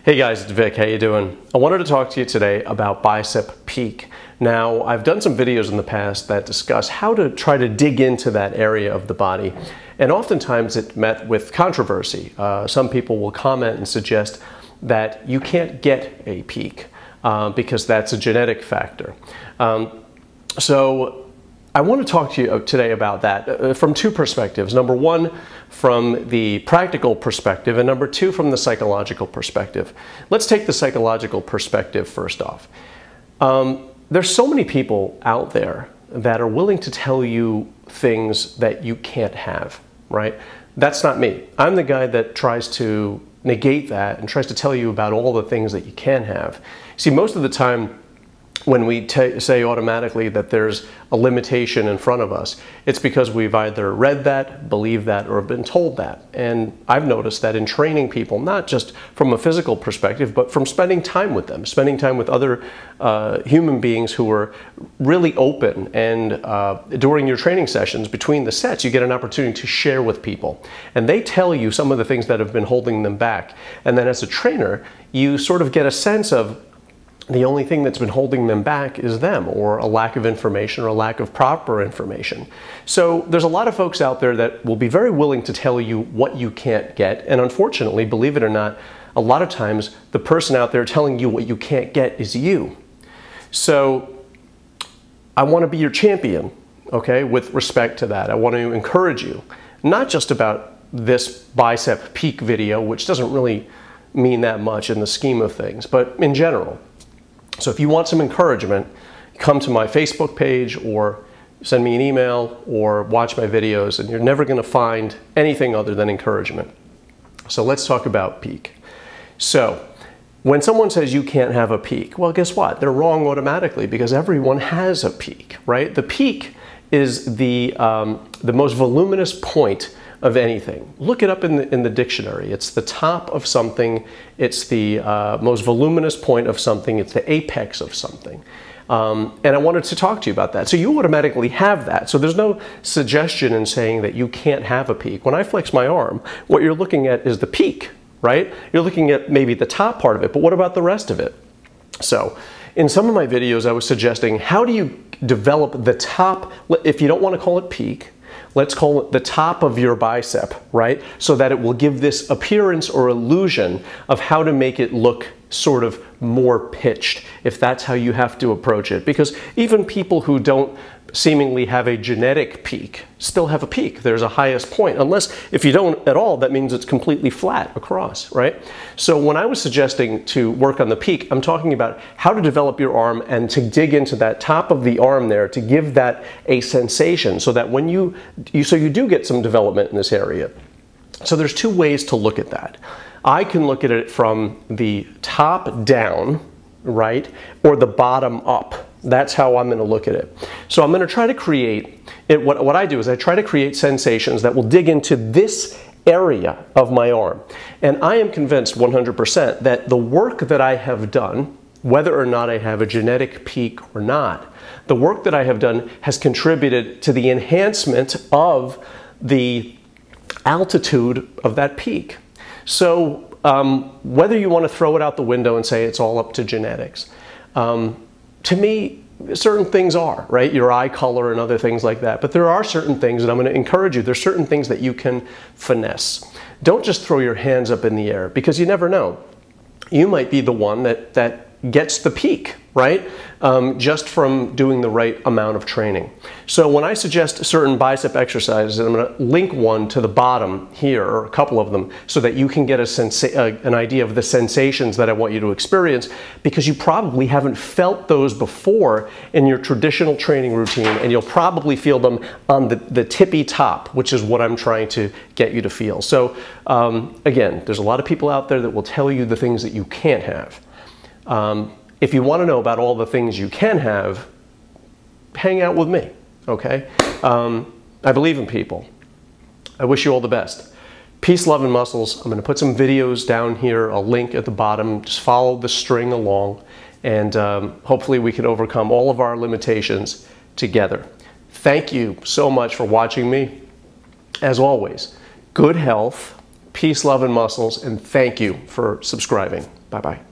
Hey guys, it's Vic. How you doing? I wanted to talk to you today about bicep peak. Now, I've done some videos in the past that discuss how to try to dig into that area of the body, and oftentimes it met with controversy. Some people will comment and suggest that you can't get a peak because that's a genetic factor. So I want to talk to you today about that from two perspectives. Number one, from the practical perspective, and number two, from the psychological perspective. Let's take the psychological perspective first off. There's so many people out there that are willing to tell you things that you can't have, right? That's not me. I'm the guy that tries to negate that and tries to tell you about all the things that you can have. See, most of the time, when we say automatically that there's a limitation in front of us, it's because we've either read that, believed that, or have been told that. And I've noticed that in training people, not just from a physical perspective, but from spending time with them, spending time with other human beings who are really open. And during your training sessions, between the sets, you get an opportunity to share with people. And they tell you some of the things that have been holding them back. And then as a trainer, you sort of get a sense of the only thing that's been holding them back is them, or a lack of information, or a lack of proper information. So there's a lot of folks out there that will be very willing to tell you what you can't get. And unfortunately, believe it or not, a lot of times the person out there telling you what you can't get is you. So I want to be your champion, okay, with respect to that. I want to encourage you, not just about this bicep peak video, which doesn't really mean that much in the scheme of things, but in general. So if you want some encouragement, come to my Facebook page or send me an email or watch my videos, and you're never going to find anything other than encouragement. So let's talk about peak. So when someone says you can't have a peak, well, guess what? They're wrong automatically, because everyone has a peak, right? The peak is the most voluminous point of anything. Look it up in the dictionary. It's the top of something. It's the most voluminous point of something. It's the apex of something. And I wanted to talk to you about that. So you automatically have that. So there's no suggestion in saying that you can't have a peak. When I flex my arm, what you're looking at is the peak, right? You're looking at maybe the top part of it, but what about the rest of it? So in some of my videos, I was suggesting, how do you develop the top, if you don't want to call it peak, let's call it the top of your bicep, right? So that it will give this appearance or illusion of how to make it look sort of more pitched, if that's how you have to approach it. Because even people who don't seemingly have a genetic peak still have a peak. There's a highest point, unless if you don't at all, that means it's completely flat across, right? So when I was suggesting to work on the peak, I'm talking about how to develop your arm and to dig into that top of the arm there to give that a sensation, so that when you do get some development in this area. So there's two ways to look at that. I can look at it from the top down, right, or the bottom up. That's how I'm going to look at it. So I'm going to try to create it. What I do is I try to create sensations that will dig into this area of my arm. And I am convinced 100% that the work that I have done, whether or not I have a genetic peak or not, the work that I have done has contributed to the enhancement of the altitude of that peak. So whether you want to throw it out the window and say it's all up to genetics, to me, certain things are, right? Your eye color and other things like that. But there are certain things, and I'm going to encourage you, there's certain things that you can finesse. Don't just throw your hands up in the air, because you never know. You might be the one that gets the peak, right? Just from doing the right amount of training. So when I suggest certain bicep exercises, and I'm going to link one to the bottom here, or a couple of them, so that you can get an idea of the sensations that I want you to experience, because you probably haven't felt those before in your traditional training routine, and you'll probably feel them on the tippy top, which is what I'm trying to get you to feel. So again, there's a lot of people out there that will tell you the things that you can't have. If you want to know about all the things you can have, hang out with me, okay? I believe in people. I wish you all the best. Peace, love, and muscles. I'm going to put some videos down here, a link at the bottom. Just follow the string along, and hopefully we can overcome all of our limitations together. Thank you so much for watching me. As always, good health, peace, love, and muscles, and thank you for subscribing. Bye-bye.